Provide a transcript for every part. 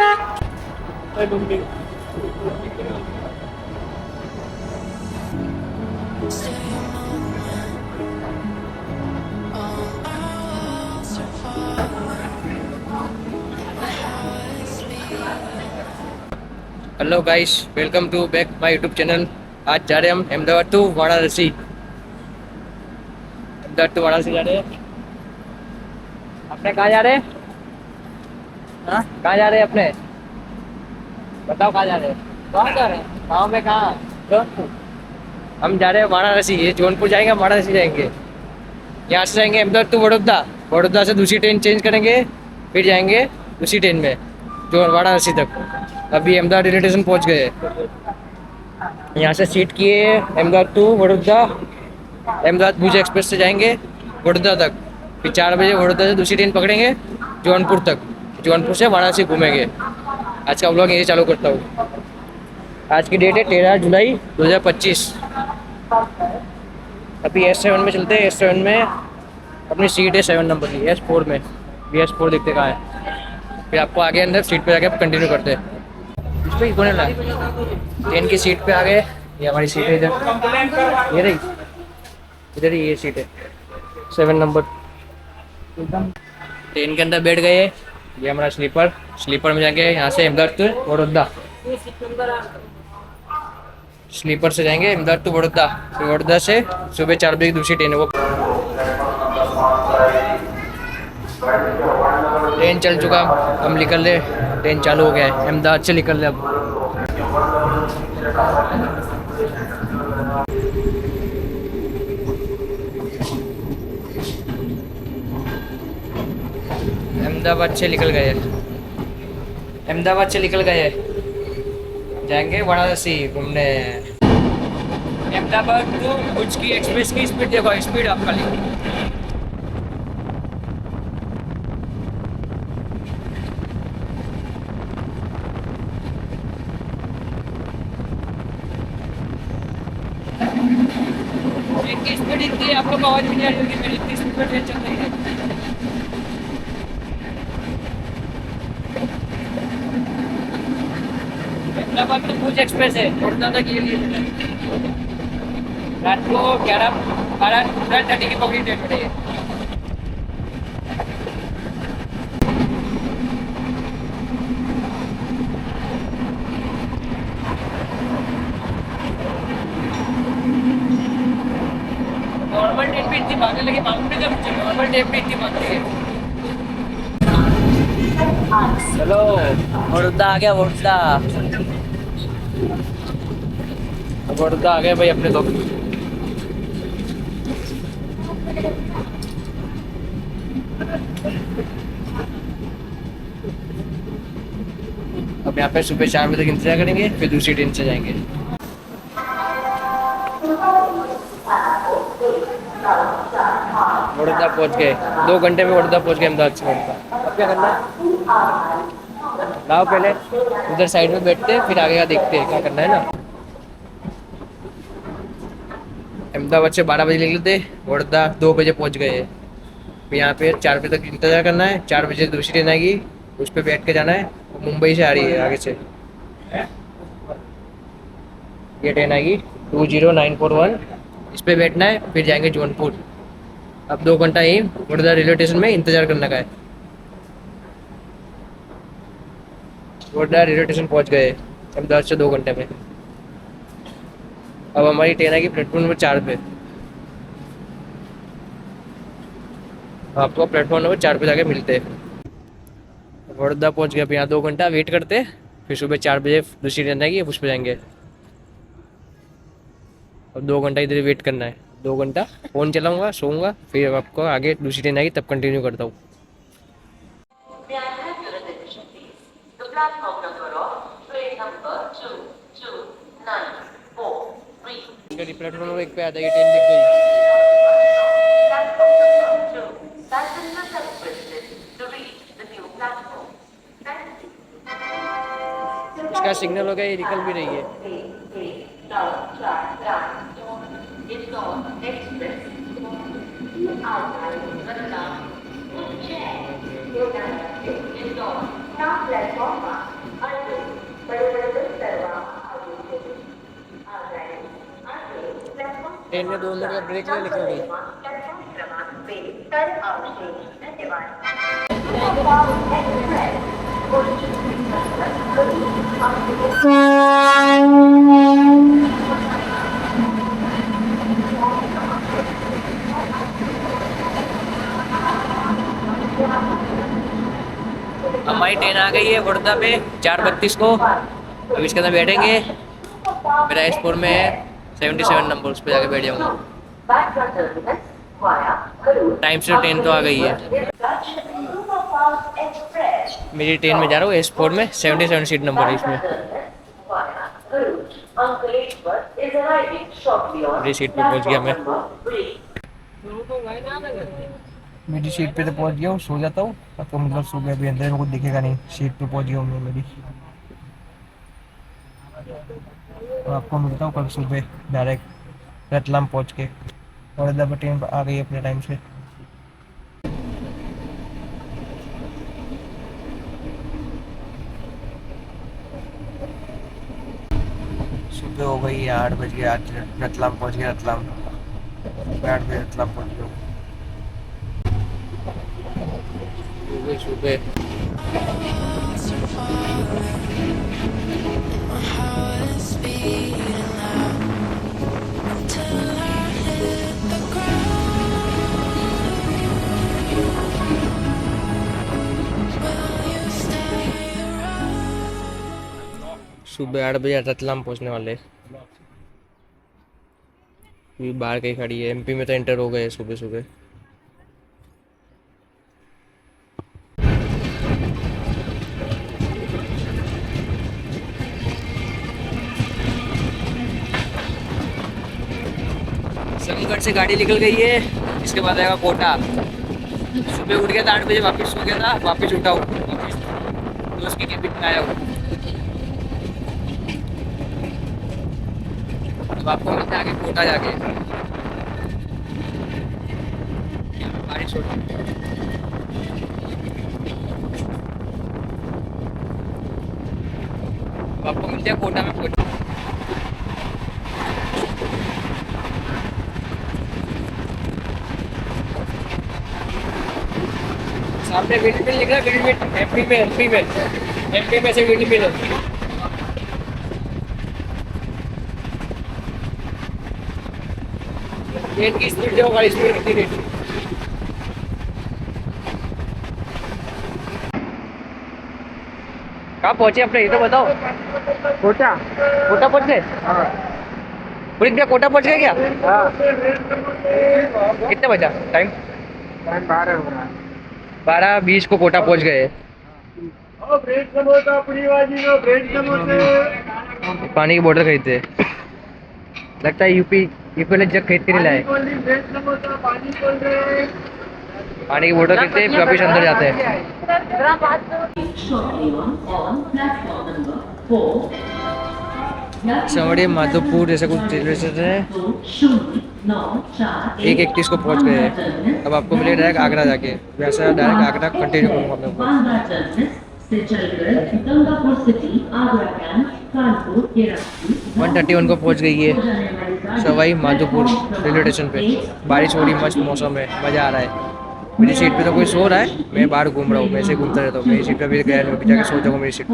Hello guys, welcome to back my YouTube channel. आज जा रहे हैं हम अहमदाबाद टू वाराणसी। अहमदाबाद टू वाराणसी जा रहे हैं। अपने कहाँ जा रहे हैं? हाँ, कहाँ जा रहे हैं अपने? बताओ कहाँ जा रहे हैं? कहाँ जा रहे हैं? गाँव में कहाँ? जौनपुर। हम जा रहे हैं वाराणसी। ये जौनपुर जाएंगे, वाराणसी जाएंगे। यहाँ से जाएंगे अहमदाबाद टू वडोदरा। वडोदरा से दूसरी ट्रेन चेंज करेंगे, फिर जाएंगे दूसरी ट्रेन में जो वाराणसी तक। अभी अहमदाबाद रेलवे स्टेशन पहुँच गए। यहाँ से सीट किए अहमदाबाद टू वडोदरा। अहमदाबाद भुज एक्सप्रेस से जाएंगे वडोदरा तक। फिर 4 बजे वडोदरा से दूसरी ट्रेन पकड़ेंगे जौनपुर तक। जौनपुर से वाराणसी घूमेंगे। आज का व्लॉग यही चालू करता हूँ। आज की डेट है 13 जुलाई 2025। अभी S7 में चलते हैं। S7 में अपनी सीट है 7 नंबर की। S4 में BS4 देखते कहाँ है। फिर आपको आगे अंदर सीट पे जाके आप कंटिन्यू करते हैं। इस पर कौन है? ट्रेन की सीट पे आ गए। ये हमारी सीट है, इधर ये रही, इधर ही ये सीट है 7 नंबर। ट्रेन के अंदर बैठ गए। ये हमारा स्लीपर में जाएंगे यहाँ से अहमदाबाद टू वडोदरा। स्लीपर से जाएंगे अहमदाबाद टू वडोदरा। फिर वडोदरा से सुबह 4 बजे की दूसरी ट्रेन है वो। ट्रेन चल चुका, हम निकल रहे। ट्रेन चालू हो गया है, अहमदाबाद से निकल रहे अब। अहमदाबाद से निकल गए। अहमदाबाद से निकल गए, जाएंगे वाराणसी घूमने। अहमदाबाद टू भुज की एक्सप्रेस की स्पीड देखो, स्पीड आप खाली। ट्रेन की स्पीड इतनी है, आप लोग आवाज भी नहीं आ रही होगी मेरी, इतनी स्पीड में ट्रेन चल रही है। अहमदाबाद तो भुज एक्सप्रेस है, वडोदरा तक ये लिए रात को 12:30 की पकड़ी ट्रेन पड़ी है। नॉर्मल ट्रेन पे इतनी भागने लगी, मालूम नहीं जब नॉर्मल ट्रेन पे इतनी भागती है। चलो वडोदरा आ गया। वडोदरा आ गए भाई अपने लोग। अब यहाँ पे सुबह 4 बजे तक इंतजार करेंगे, फिर दूसरी ट्रेन से जाएंगे। वडोदरा पहुँच गए, 2 घंटे में वडोदरा पहुँच गए अहमदाबाद से वडोदरा। अब क्या करना है? लाओ पहले उधर साइड में बैठते हैं, फिर आगे का देखते हैं क्या करना है ना। अहमदाबाद से 12 बजे निकलते, वडोदरा 2 बजे पहुँच गए। फिर यहाँ पे 4 बजे तक इंतजार करना है। 4 बजे दूसरी ट्रेन आएगी, उस पर बैठ के जाना है। मुंबई से आ रही है आगे से, ये ट्रेन आएगी 20941। इस पर बैठना है, फिर जाएंगे जौनपुर। अब 2 घंटा ही वडोदरा रेलवे स्टेशन में इंतजार करने का है। वडोदरा रेलवे स्टेशन पहुंच गए अहमदाबाद से 2 घंटे में। अब हमारी ट्रेन आएगी प्लेटफॉर्म नंबर 4 पे। आपको प्लेटफॉर्म नंबर 4 पे जाके मिलते हैं। वडोदरा पहुंच गए। अब यहाँ 2 घंटा वेट करते, फिर सुबह 4 बजे दूसरी ट्रेन आएगी, उस पर जाएंगे। अब 2 घंटा इधर वेट करना है। 2 घंटा फ़ोन चलाऊँगा, सोऊंगा, फिर आपको आगे दूसरी ट्रेन आएगी तब कंटिन्यू करता हूँ। प्लेटफॉर्म नंबर 1 पे आ जाएगी, ट्रेन दिख गई। इसका सिग्नल हो गया, ये निकल भी रही है। ट्रेन में 2 मिनट का ब्रेक ले निकल गई। हमारी ट्रेन आ गई है बड़ौदा पे 4:32 को। अब इसके अंदर बैठेंगे। मेरा एयरपोर्ट में है 77 नंबर, उस पर जाके बैठ जाऊँगा। टाइम से ट्रेन तो आ गई है। मेरी ट्रेन में जा रहा हूँ एयरपोर्ट में, 77 सीट नंबर है इसमें। मेरी सीट पे पहुँच गया मैं। मेरी सीट पे तो पहुँच गया हूँ, सो जाता हूँ। तो मतलब सो गया, अभी अंदर में कुछ दिखेगा नहीं। सीट पे पहुँच गया हूँ मैं मेरी। तो आपको मिलता हूँ कल सुबह डायरेक्ट रतलाम पहुँच के। और इधर ट्रेन आ गई अपने टाइम से। सुबह हो गई 8 बज गए। आज रतलाम पहुँच गया। रतलाम 8 बजे रतलाम पहुँच गया। सुबह सुबह 8 बजे रतलाम पहुंचने वाले। बाहर कहीं खड़ी है। एमपी में तो एंटर हो गए सुबह सुबह। संगमगढ़ से गाड़ी निकल गई है। इसके बाद आएगा कोटा। सुबह उठ गया था 8 बजे, वापस सो गया था, वापस उठा हूँ, वापस दोस्त की कैबिन में आया हूँ। अब आपको मिलता है आगे कोटा जाके। बारिश हो रही है। आपको मिलते हैं कोटा में पहुंच। सामने विंडमिल लिख रहा है। विंडमिल एमपी में से विंडमिल है। ट्रेन की स्पीड जो होगा, स्पीड कितनी रेट? कहाँ पहुंचे अपने, ये तो बताओ। कोटा पहुंच गए। पुलिस भैया कोटा पहुंच गए क्या? कितने बजा टाइम? 12:20 को कोटा पहुंच गए। पानी की बोतल खरीदते। लगता है यूपी वाले जग खरीद के नहीं लाए। पानी की बोतल खरीदते वापिस अंदर जाते हैं। सवड़ी माधोपुर ऐसा कुछ रेलवे स्टेशन है। 1:31 को पहुंच गए। अब आपको मिले डायरेक्ट आगरा जाके। वैसे डायरेक्ट आगरा कंटिन्यू करूँगा मैं। 1:31 को पहुंच गई है सवाई माधोपुर रेलवे स्टेशन पे। बारिश हो रही, मस्त मौसम है, मज़ा आ रहा है। मेरी सीट पे तो कोई सो रहा है, मैं बाहर घूम रहा हूँ। मैं ऐसे घूमता रहता हूँ। मेरी सीट पे भी गया, मैं जाके सो जाऊँगा मेरी सीट पे।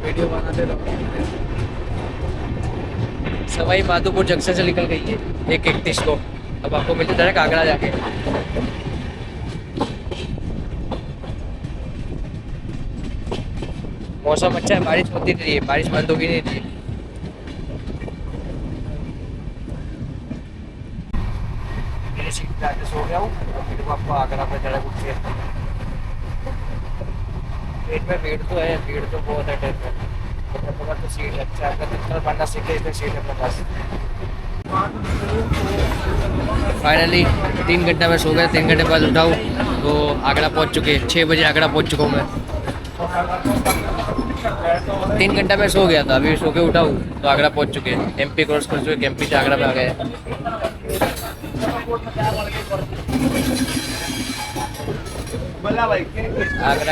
वीडियो बनाते रहो। सवाई माधोपुर जंक्शन से निकल गई है 1:31 को। अब आपको मिलते डायरेक्ट आगरा जाके। मौसम अच्छा है, बारिश होती नहीं है, बारिश बंद होगी नहीं थी। मेरी सीट पे आके सो गया हूँ। फिर आपको आगरा पे डायरेक्ट उठ गया। ट्रेन में भीड़ तो है, भीड़ तो बहुत है ट्रेन में। तो सीट अच्छा है, जितना पढ़ना सीखे इसमें सीट है अपने पास। फाइनली 3 घंटा में सो गया। 3 घंटे बाद उठाऊँ तो आगरा पहुँच चुके। 6 बजे आगरा पहुँच चुका हूँ मैं। 3 घंटा में सो गया था, अभी सो के उठा हूँ तो आगरा पहुँच चुके। एमपी क्रॉस कर चुके, एमपी से आगरा में आ गए। आगरा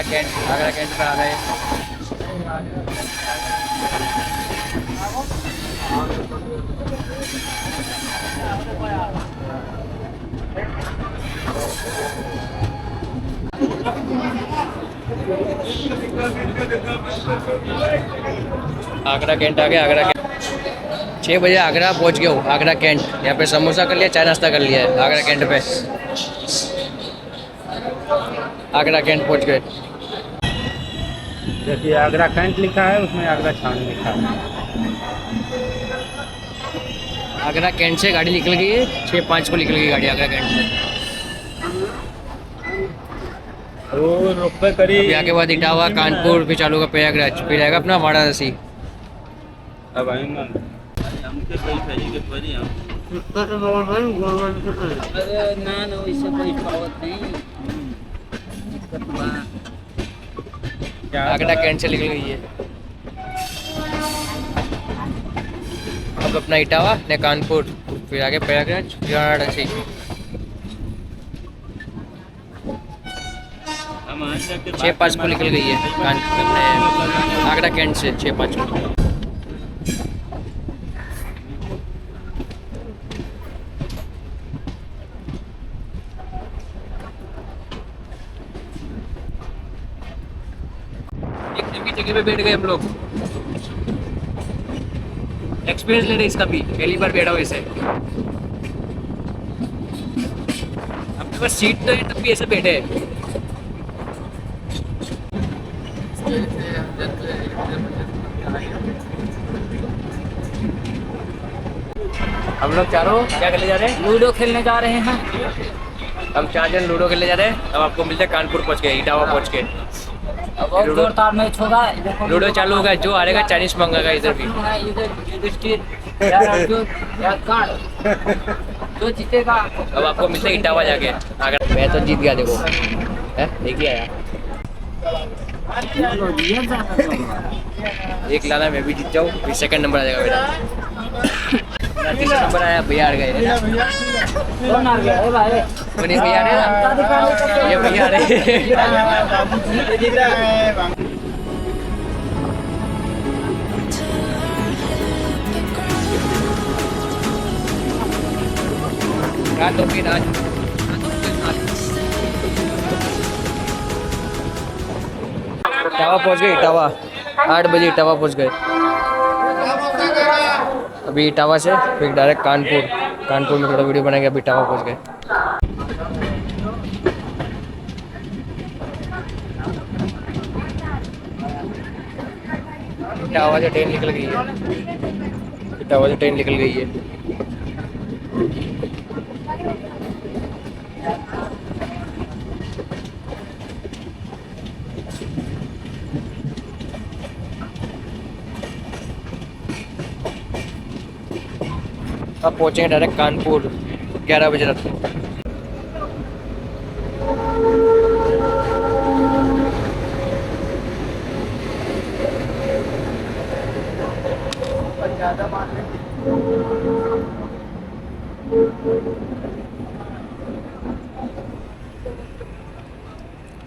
कैंट पे आ गए। आगरा कैंट आ गया। आगरा कैंट 6 बजे आगरा पहुंच गया हूँ। आगरा कैंट यहाँ पे समोसा कर लिया, चाय नाश्ता कर लिया है आगरा कैंट पे। आगरा कैंट पहुंच गए। देखिए आगरा कैंट लिखा है, उसमें आगरा छान लिखा है। आगरा कैंट से गाड़ी निकल गई है, 6:05 को निकल गई गाड़ी आगरा कैंट से। वो रुपये करीब यहाँ के बाद इटावा, कानपुर, फिर चालू का प्रयागराज, फिर आएगा अपना वाराणसी। अब आएंगे हमके पैसा ही के पड़ी हम अरे ना वैसे कोई पावत नहीं। आगरा कैंट से निकल गई है। अब अपना इटावा ने कानपुर, फिर आगे प्रयागराज, फिर वाराणसी। हम 6:05 को निकल गई है कानपुर अपने आगरा कैंट से 6:05 को। एक नई जगह पे बैठ गए हम लोग। एक्सपीरियंस ले रहे इसका भी, पहली बार बैठा हूँ इसे। अपने पास सीट तो है तब भी ऐसे बैठे हैं। हम लोग चारों क्या करने जा रहे हैं? लूडो खेलने जा रहे हैं। हम 4 जन लूडो खेलने जा रहे हैं। अब आपको मिलते हैं कानपुर पहुंच के, इटावा पहुंच के। बहुत जोरदार मैच होगा। लूडो चालू होगा, जो हारेगा चाइनीज मंगाएगा इधर भी। जो जीतेगा। अब आपको मिलते हैं इटावा जाके। अगर मैं तो जीत गया, देखो है देखिए आया एक लाना, मैं भी जीत जाऊँ, फिर सेकंड नंबर आ जाएगा मेरा। तीसरा नंबर आया, भैया हार गए। कौन हार गया है भाई? भैया हारे ना, ये भैया हारे। रात हो गई, रात इटावा पहुंच गए। इटावा 8 बजे इटावा पहुंच गए। अभी इटावा से फिर डायरेक्ट कानपुर। कानपुर में थोड़ा वीडियो बनाएंगे। अभी इटावा पहुंच गए। इटावा से ट्रेन निकल गई है। इटावा से ट्रेन निकल गई है। अब पहुंचेंगे डायरेक्ट कानपुर 11 बजे रात को।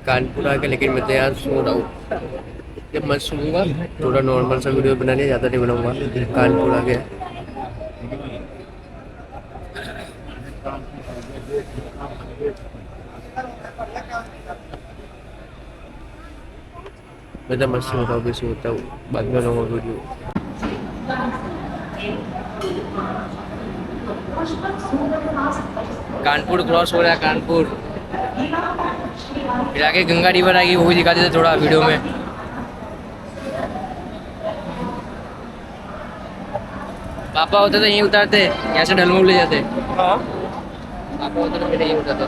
कानपुर आके लेकिन मैं तो यार सो रहा हूँ। जब मैं सोऊंगा थोड़ा नॉर्मल सा वीडियो बना लिया, ज़्यादा नहीं बनाऊंगा। कानपुर आ गया। मैं तो मस्त होता हूँ, बेसी होता हूँ, बाद में बनाऊंगा वीडियो। कानपुर क्रॉस हो रहा है, कानपुर। फिर आगे गंगा रिवर आएगी, वो भी दिखा देते थोड़ा वीडियो में। पापा होते तो यहीं उतारते, यहाँ से ढलमू ले जाते। पापा होते तो मेरे यहीं उतारते।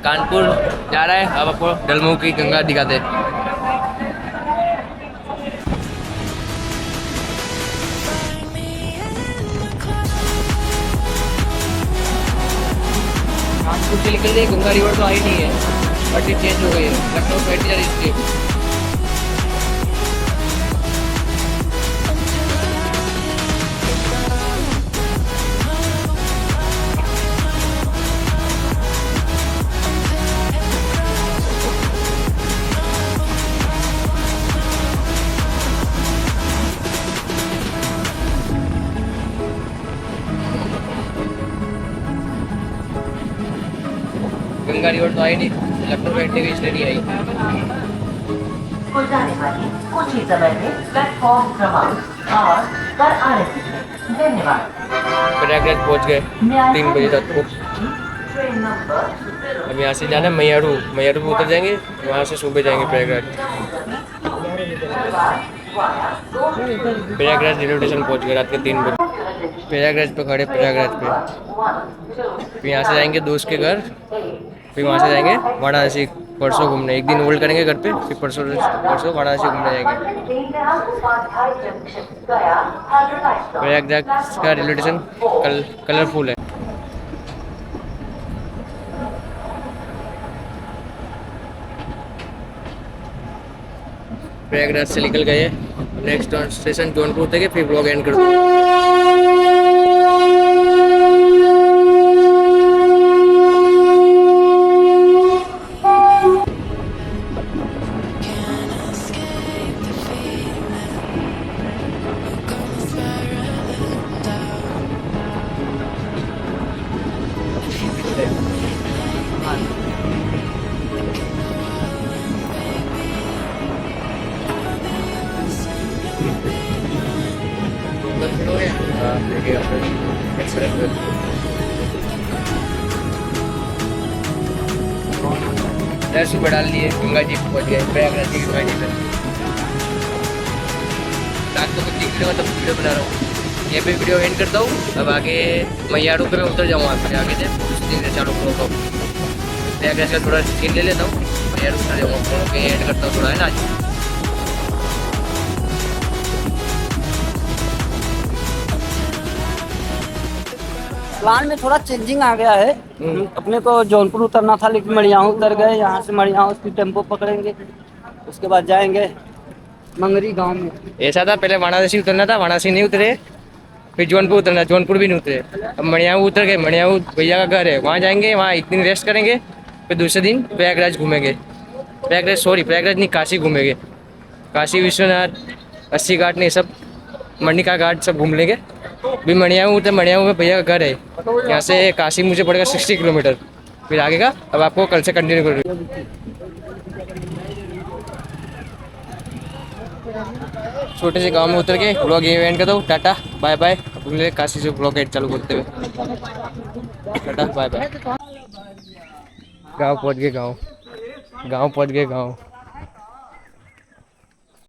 कानपुर जा रहा है, अब आपको ढलमू की गंगा दिखाते। कानपुर से निकल गई, गंगा रिवर तो आई नहीं है, बट ये चेंज हो गई है। लखनऊ बैठ जा रही है। गाड़ी और तो आई नहीं, लखनऊ बैठने की इसलिए नहीं आई। गुजरने वाली कुछ ही समय में प्लेटफॉर्म क्रमांक 8 पर आ रही है। धन्यवाद। प्रयागराज पहुंच गए 3 बजे तक को। ट्रेन नंबर अब यहाँ से जाना है मैयारू, मैयारू पे उतर जाएंगे, वहाँ से सुबह जाएंगे प्रयागराज। प्रयागराज रेलवे स्टेशन पहुँच गए रात के 3 बजे। प्रयागराज पे खड़े, प्रयागराज पे। फिर यहाँ से जाएंगे दोस्त के घर, फिर वहाँ से जाएंगे वाराणसी परसों घूमने। एक दिन होल्ड करेंगे घर पे, फिर परसों वाराणसी घूमने जाएंगे। प्रयागराज का रेलवे स्टेशन कलरफुल है। प्रयागराज से निकल गए, नेक्स्ट स्टेशन जौनपुर उतरेंगे, फिर ब्लॉग एंड कर दूँगा। सुबह डाल दिए, गंगा जी पहुँच गए, प्रयागराज की गंगा जी पे। रात को कुछ निकलेगा तब वीडियो बना रहा हूँ। ये भी वीडियो एंड करता हूँ। अब आगे मैयारू पे मैं उतर जाऊँगा, फिर आगे से चालू करूँगा। प्रयागराज का थोड़ा सीन ले लेता हूँ, मैयारू उतर जाऊँगा, एंड करता हूँ थोड़ा, है ना। आज प्लान में थोड़ा चेंजिंग आ गया है। अपने को जौनपुर उतरना था, लेकिन मड़ियाहू उतर गए। यहाँ से मड़ियाहू की टेम्पो पकड़ेंगे, उसके बाद जाएंगे मंगरी गांव में। ऐसा था, पहले वाराणसी उतरना था, वाराणसी नहीं उतरे, फिर जौनपुर उतरना, जौनपुर भी नहीं उतरे। अब मड़ियाहू उतर गए, मड़ियाहू भैया का घर है, वहाँ जाएंगे, वहाँ एक दिन रेस्ट करेंगे, फिर दूसरे दिन प्रयागराज घूमेंगे। प्रयागराज नहीं, काशी घूमेंगे। काशी विश्वनाथ, 80 घाट नहीं, सब मणिका घाट सब घूम लेंगे। भी मड़ियाहू उतर, मड़ियाहू में भैया का घर है, यहाँ से काशी मुझे पड़ेगा 60 किलोमीटर। फिर आगे का अब आपको कल से कंटिन्यू कर। छोटे से गांव में उतर के ब्लॉग ये एंड कर दो। Tata bye bye. अगले काशी से ब्लॉग एड चालू करते हुए टाटा बाय बाय। गांव पहुंच गए, गांव पहुंच गए।